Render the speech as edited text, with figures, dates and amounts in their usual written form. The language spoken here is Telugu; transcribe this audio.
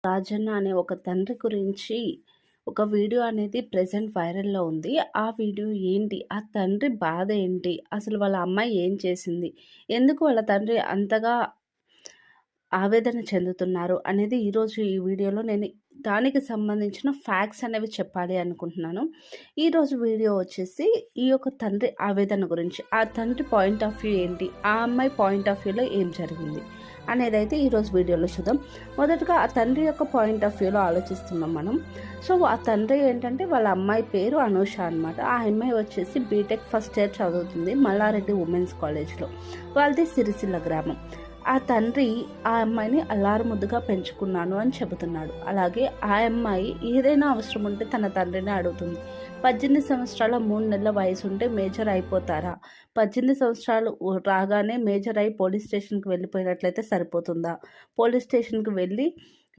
రాజన్న అనే ఒక తండ్రి గురించి ఒక వీడియో అనేది ప్రెజెంట్ వైరల్‌లో ఉంది. ఆ వీడియో ఏంటి? ఆ తండ్రి బాధ ఏంటి? అసలు వాళ్ళ అమ్మాయి ఏం చేసింది? ఎందుకు వాళ్ళ తండ్రి అంతగా ఆవేదన చెందుతున్నారు అనేది ఈరోజు ఈ వీడియోలో నేను దానికి సంబంధించిన ఫ్యాక్ట్స్ అనేవి చెప్పాలి అనుకుంటున్నాను. ఈరోజు వీడియో వచ్చేసి ఈ యొక్క తండ్రి ఆవేదన గురించి. ఆ తండ్రి పాయింట్ ఆఫ్ వ్యూ ఏంటి? ఆ అమ్మాయి పాయింట్ ఆఫ్ వ్యూలో ఏం జరిగింది? అనేదైతే ఈరోజు వీడియోలో చూద్దాం. మొదటగా ఆ తండ్రి యొక్క పాయింట్ ఆఫ్ వ్యూలో ఆలోచిస్తున్నాం మనం. సో, ఆ తండ్రి ఏంటంటే వాళ్ళ అమ్మాయి పేరు అనూష అనమాట. ఆ అమ్మాయి వచ్చేసి బీటెక్ ఫస్ట్ ఇయర్ చదువుతుంది మల్లారెడ్డి ఉమెన్స్ కాలేజ్‌లో. వాళ్ళది సిరిసిల్ల గ్రామం. ఆ తండ్రి ఆ అమ్మాయిని అల్లారు ముద్దుగా పెంచుకున్నాను అని చెబుతున్నాడు. అలాగే ఆ అమ్మాయి ఏదైనా అవసరం ఉంటే తన తండ్రిని అడుగుతుంది. 18 సంవత్సరాల 3 నెలల వయసుంటే మేజర్ అయిపోతారా? 18 సంవత్సరాలు రాగానే మేజర్ అయ్యి పోలీస్ స్టేషన్‌కి వెళ్ళిపోయినట్లయితే సరిపోతుందా? పోలీస్ స్టేషన్‌కి వెళ్ళి